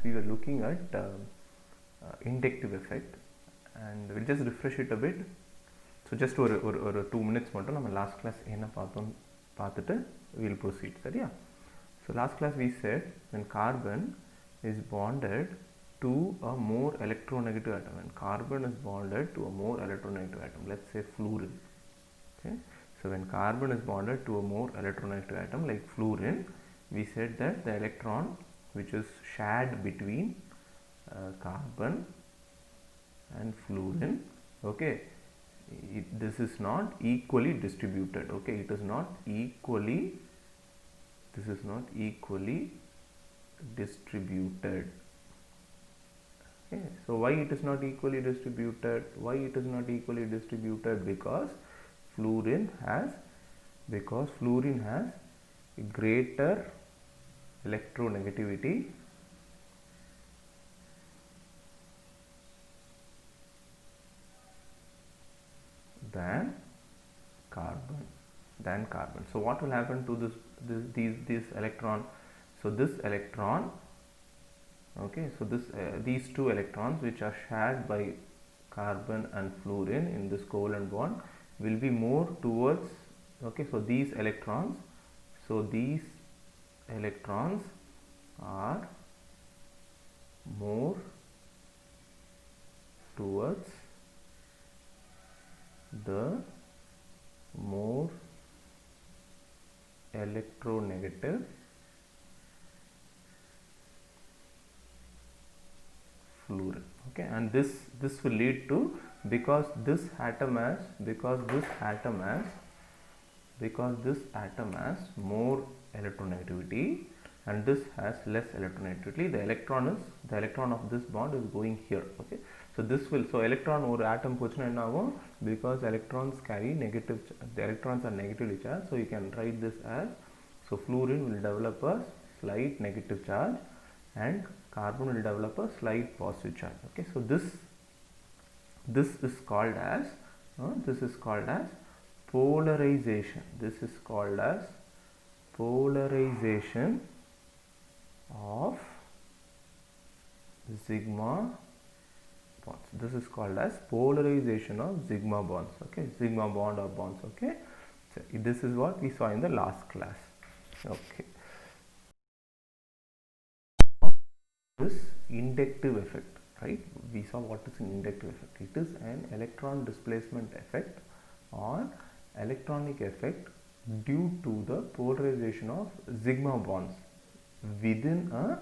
we were looking at inductive effect, and we'll just refresh it a bit. So just or 2 minutes மட்டும் நம்ம last class என்ன பார்த்தோம் பார்த்துட்டு we'll proceed. சரியா? So last class we said when carbon is bonded to a more electronegative atom, when carbon is bonded to a more electronegative atom, let's say fluorine. Okay, so when carbon is bonded to a more electronegative atom like fluorine, we said that the electron which is shared between carbon and fluorine, okay, this is not equally distributed. Okay, it is not equally, this is not equally distributed. Okay, so why it is not equally distributed? Why it is not equally distributed? Because fluorine has greater electronegativity than carbon. So what will happen to this electron? So this electron, okay, so these two electrons which are shared by carbon and fluorine in this covalent bond will be more towards, okay, so these electrons are more towards the more electronegative fluorine. Okay, and this will lead to, because this atom has more electronegativity and this has less electronegativity, the electron of this bond is going here. Okay, so this will, so electron or atom pochna enna agum, because electrons carry negative, the electrons are negatively charged, so you can write this as, so fluorine will develop a slight negative charge and carbon will develop a slight positive charge. Okay, so this is called as polarization. This is called as polarization of sigma bonds. This is called as polarization of sigma bonds. Okay, sigma bond or bonds. Okay, so this is what we saw in the last class. Okay, this inductive effect, right? We saw what is an inductive effect. It is an electron displacement effect or electronic effect due to the polarization of sigma bonds within a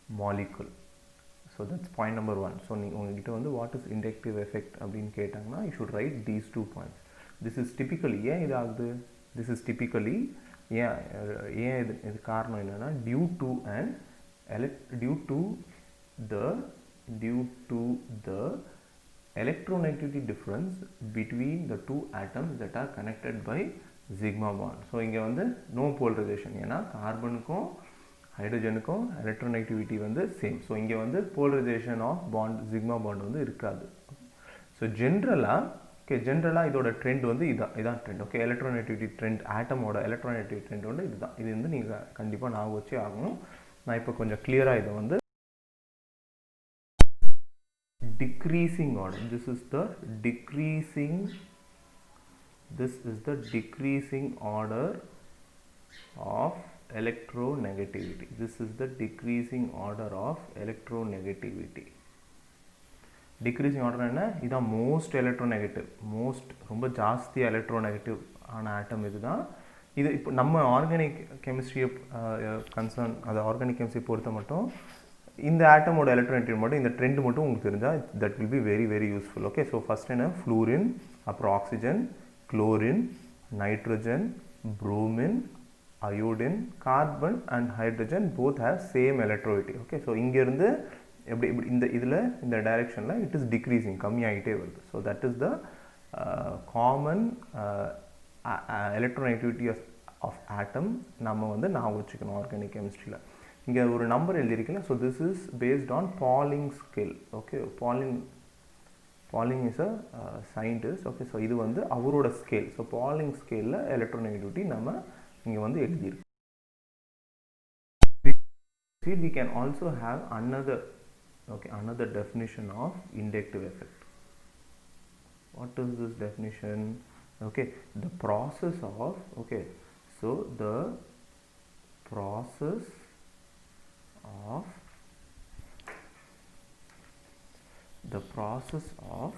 molecule. So that's point number 1. So உங்ககிட்ட வந்து what is inductive effect அப்படின்னு கேட்டாங்கன்னா you should write these 2 points. This is typically, ஏன் இது ஆகுது? This is typically, ஏன் இது காரணம் என்னன்னா due to the electronegativity difference between the two atoms that are connected by sigma bond. So இங்க வந்து no polarization, ஏன்னா கார்பனுக்கும் ஹைட்ரஜனுக்கும் எலக்ட்ரோநெகட்டிவிட்டி வந்து சேம். ஸோ இங்கே வந்து polarization of bond sigma bond வந்து இருக்காது. ஸோ ஜென்ரலாக இதோட ட்ரெண்ட் வந்து இதான் ட்ரெண்ட். ஓகே, எலக்ட்ரோநெகட்டிவிட்டி ட்ரெண்ட், ஆட்டமோட எலக்ட்ரோநெகட்டிவிட்டி ட்ரெண்ட் வந்து இதுதான். இது வந்து நீங்கள் கண்டிப்பாக ஞாபகம் வச்சே ஆகணும். நான் இப்போ கொஞ்சம் கிளியராக இதை வந்து decreasing order, this is the decreasing order of electronegativity. This is the decreasing order of electronegativity. Decreasing order என்ன? இதான் most electronegative, most ரொம்ப ஜாஸ்தி electronegative ஆன ஆட்டம் இதுதான். இது இப்போ நம்ம ஆர்கானிக் கெமிஸ்ட்ரியை கன்சர்ன், அது ஆர்கானிக் கெமிஸ்ட்ரி பொறுத்த மட்டும் இந்த ஆட்டமோட எலக்ட்ரோநெகட்டிவிட்டி மட்டும், இந்த ட்ரெண்ட் மட்டும் உங்களுக்கு தெரிஞ்சால் that will be very very useful. Okay, so first என்ன? ஃப்ளூரின், அப்புறம் oxygen, chlorine, nitrogen, bromine, iodine, carbon and hydrogen both have same electronegativity. Okay, so இங்கேருந்து எப்படி இந்த டைரெக்ஷனில் இட் இஸ் டிக்ரீசிங், கம்மியாகிட்டே வருது. So that is the common electronegativity of atom நம்ம வந்து ஞாபகம் வச்சுக்கணும் ஆர்கானிக் கெமிஸ்ட்ரியில். இங்கே ஒரு நம்பர் எழுதியிருக்கல. So this is based on Pauling scale. Okay, Pauling is a scientist. Okay, so இது வந்து அவரோட ஸ்கேல். ஸோ பாலிங் ஸ்கேலில் எலக்ட்ரோநெகட்டிவிட்டி நம்ம இங்கே வந்து எழுதியிருக்கு. we can also have another definition of inductive effect. What is this definition? Okay, the process of the process of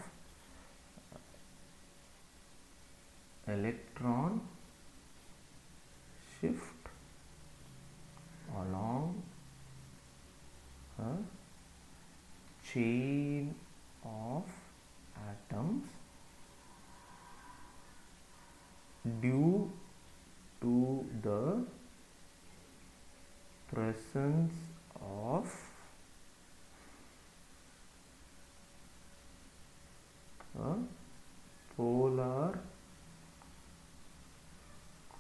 electron shift along a chain of atoms due to the presence of a polar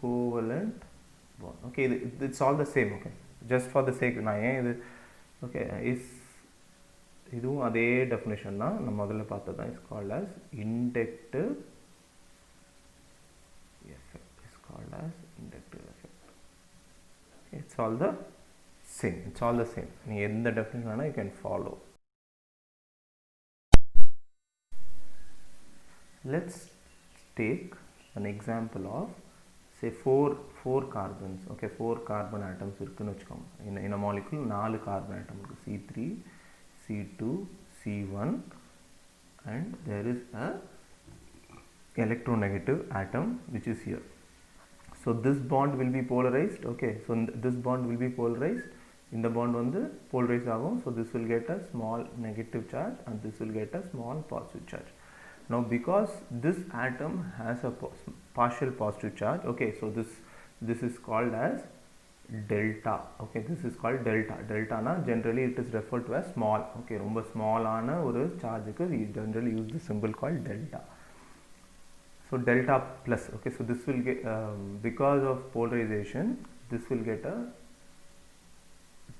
covalent bond. Okay, it's all the same. Okay, just for the sake is இதுவும் அதே definition தான் நம்ம முதல்ல பார்த்தது தான். Is called as inductive effect. It's called as inductive effect. Okay, it's all the same. It's all the same. நீ எந்த definition வேணா you can follow. Let's take an example of say four carbons. Okay, 4 carbon atoms இருக்குன்னு வெச்சுக்கோங்க. in a molecule 4 carbon atom இருக்கு. C3, C2, C1, and there is a electronegative atom which is here. So this bond will be polarized. Okay, so this bond will be polarized. In the bond வந்து polarize ஆகும். So this will get a small negative charge and this will get a small positive charge. Now because this atom has a partial positive charge, okay, so this is called as delta. Okay, this is called delta. Delta na generally it is referred to as small. Okay, ரொம்ப small ஆன ஒரு சார்ஜுக்கு we generally use the symbol called delta. So delta plus. Okay, so this will get because of polarization this will get a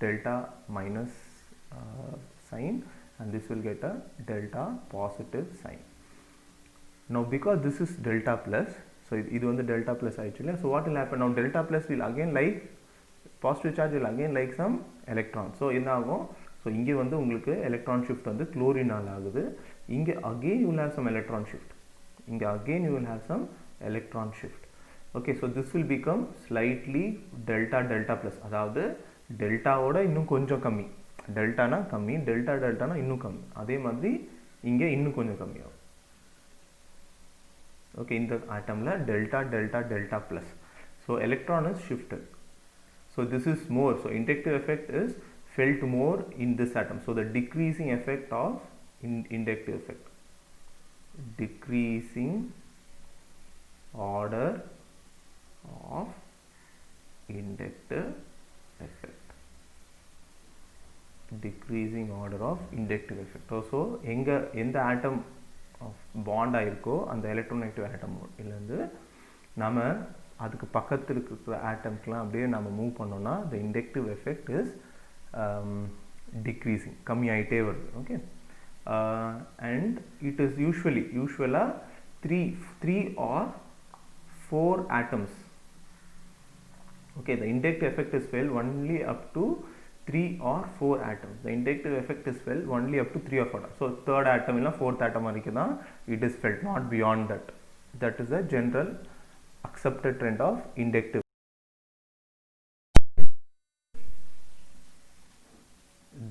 delta minus sign and this will get a delta positive sign. Now because this is delta plus, so இது வந்து delta plus actually. So what will happen now? Delta plus will again like positive charge will again like some electron. So என்ன ஆகும்? So இங்கே வந்து உங்களுக்கு electron shift வந்து chlorine-ஆல் ஆகுது. இங்கே again you will have some electron shift. இங்கே again you will have some electron shift. Okay, so this will become slightly delta plus. அதாவது டெல்டாவோட இன்னும் கொஞ்சம் கம்மி. டெல்டானா கம்மி, டெல்டானா இன்னும் கம்மி. அதே மாதிரி இங்கே இன்னும் கொஞ்சம் கம்மியாகும். Okay, in the atom la delta plus. So electron is shifted. So this is more. So inductive effect is felt more in this atom. So the decreasing effect of inductive effect. Decreasing order of inductive effect. Decreasing order of inductive effect. So எந்த atom bond ஆயிருக்கோ அந்த electronegative ஆட்டம் இருந்து நம்ம அதுக்கு பக்கத்தில் இருக்கிற ஆட்டம்ஸ்லாம் அப்படியே நம்ம move பண்ணோம்னா the inductive effect is decreasing, கம்மி ஆயிட்டே வருது. Okay, and it is usually 3 or 4 atoms. Okay, the inductive effect is felt only up to 3 or 4 atoms. The inductive effect is felt only up to 3 or 4 atoms. So third atom illa fourth atom varaiku da it is felt, not beyond that. That is a general accepted trend of inductive.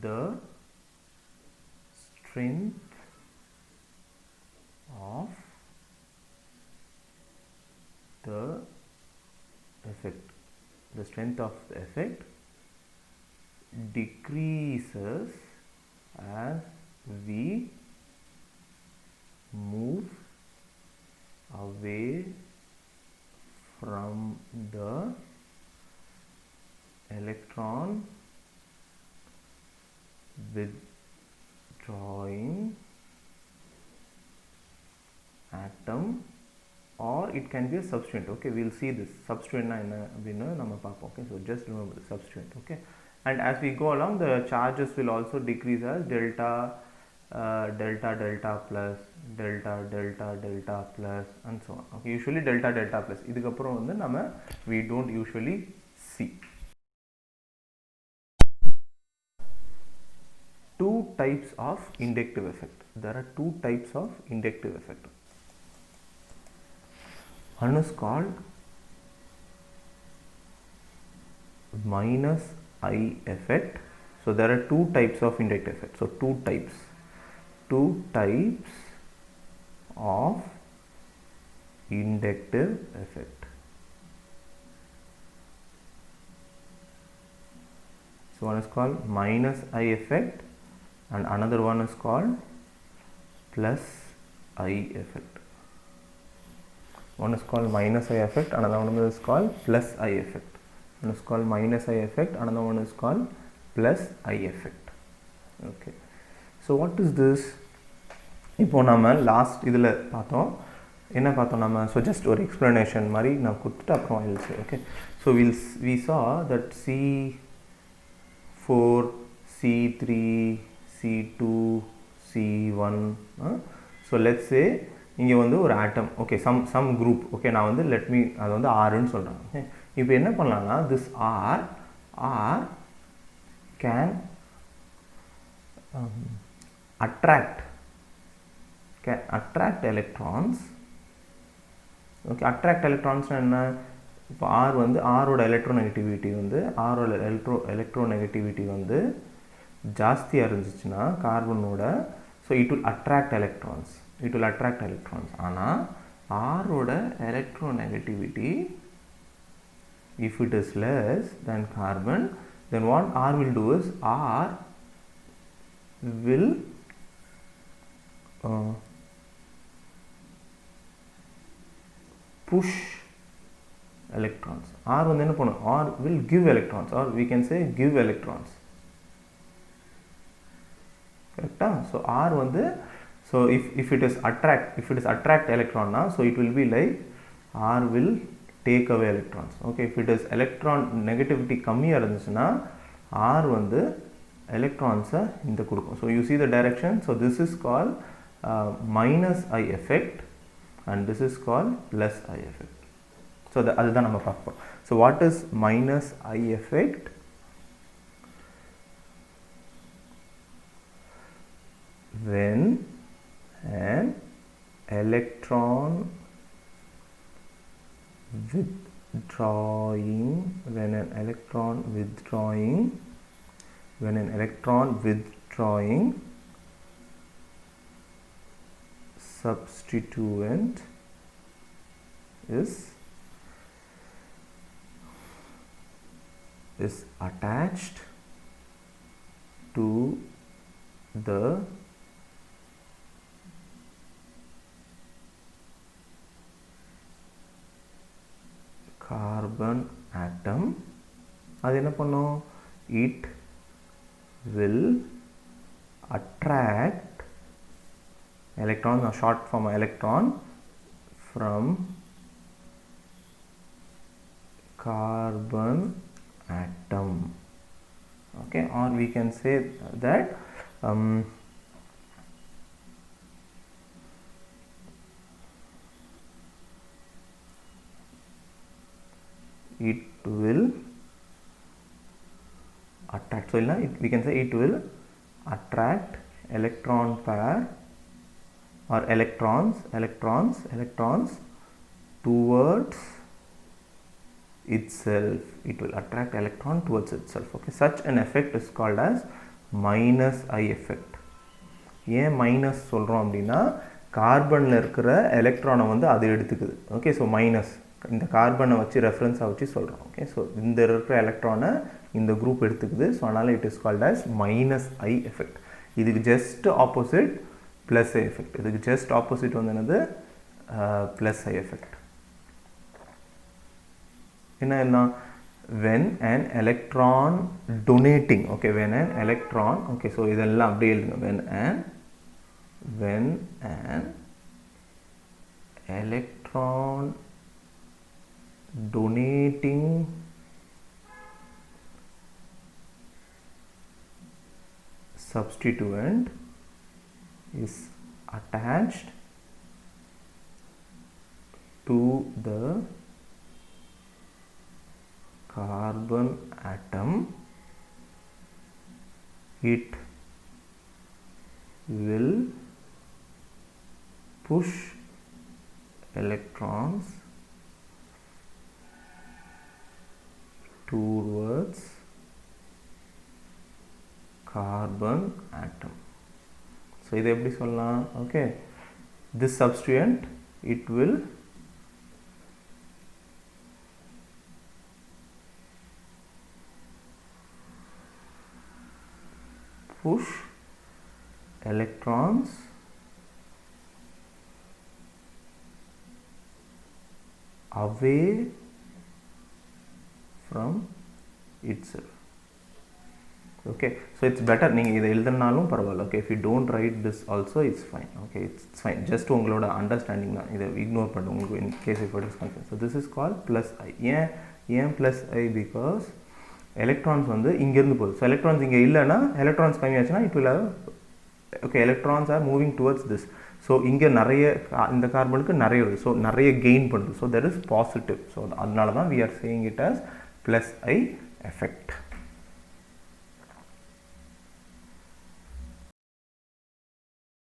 The strength of the effect. The strength of the effect decreases as we move away from the electron withdrawing atom, or it can be a substituent. Okay, we will see this substituent na enna appadina nama paapom. Okay, so just remember the substituent. Okay, and as we go along the charges will also decrease as delta plus, delta plus and so on. Okay, usually delta plus idukku appuram vandu nama we don't usually see. types of inductive effect. There are two types of inductive effect. One is called minus I effect. So there are two types of inductive effect. So two types of inductive effect. So one is called minus I effect and another one is called plus I effect. One is called minus I effect, another one is called plus I effect. One is called minus I effect, another one is called plus I effect. Okay. So what is this? இப்போ நம்ம last இதில் பார்த்தோம் என்ன பார்த்தோம் நம்ம so just ஒரு explanation மாதிரி நான் கொடுத்துட்டு அப்புறம் ஐல்ஸ் okay so we saw that C4 C3 C2 C1 so let's say இங்கே வந்து ஒரு atom okay some group okay நான் வந்து லெட் மீ அது வந்து ஆர்ன்னு சொல்கிறேன் ஓகே இப்போ என்ன பண்ணலாம்னா this are can attract electrons. Okay, attract electrons என்ன இப்போ R வந்து ஆரோட எலக்ட்ரோநெகட்டிவிட்டி வந்து ஆரோட எலக்ட்ரோநெகட்டிவிட்டி வந்து ஜாஸ்தியாக இருந்துச்சுன்னா கார்பனோட so it will attract electrons ஆனால் ஆரோட electronegativity if it is less than carbon then what R will do is R will push electrons. R வந்து என்ன பண்ணும் R will give electrons or we can say give electrons. Correct? So R வந்து so if it is attract electron na so it will be like R will take away electrons. Okay, if it is electron negativity கம்மியா இருந்துச்சுன்னா R வந்து electrons இந்த கொடுக்கும். So you see the direction. So this is called minus I effect and this is called plus I effect. So அதுதான் நம்ம பார்ப்போம். So what is minus I effect? When an electron withdrawing substituent is attached to the carbon atom அது என்ன பண்ணும் it will attract electrons or short form electron from carbon atom. Okay, or we can say that it will attract, so we can say it will attract electron pair or electrons towards itself. It will attract electron towards itself. Okay, such an effect is called as minus I effect. ஏன் minus சொல்கிறோம் அப்படின்னா கார்பனில் இருக்கிற எலக்ட்ரானை வந்து அது எடுத்துக்குது. Okay, so minus இந்த கார்பனை வச்சு ரெஃபரன்ஸாக வச்சு சொல்கிறோம். ஓகே, ஸோ இந்த இருக்கிற எலக்ட்ரானை இந்த குரூப் எடுத்துக்குது. ஸோ அதனால் it is called as minus I effect. இதுக்கு just opposite plus I effect. இதுக்கு ஜஸ்ட் ஆப்போசிட் வந்து என்னது ப்ளஸ் ஐ எஃபெக்ட். என்ன when an electron donating, okay, when an electron, okay, so இதெல்லாம் அப்படியே எழுதுங்க. when an electron donating substituent is attached to the carbon atom, it will push electrons towards carbon atom. So இதை எப்படி சொல்லலாம்? Okay, this substituent, it will push electrons away from itself. Okay, so it's better நீங்கள் இதை எழுதுனாலும் பரவாயில்ல. Okay, if you don't write this also, it's fine. Okay, it's fine. Just உங்களோட understanding தான். இதை ignore பண்ணு உங்களுக்கு in case if it is confused. So this is called plus I. ஏன் plus I? Because electrons வந்து இங்கிருந்து போகுது. So electrons இங்கே இல்லைன்னா electrons கம்மியாச்சுன்னா it will have, okay, electrons are moving towards this. So இங்கே நிறைய இந்த கார்பனுக்கு நிறைய வருது. ஸோ நிறைய கெயின் பண்ணுது. So that is positive. So அதனால தான் we are saying it as plus I effect.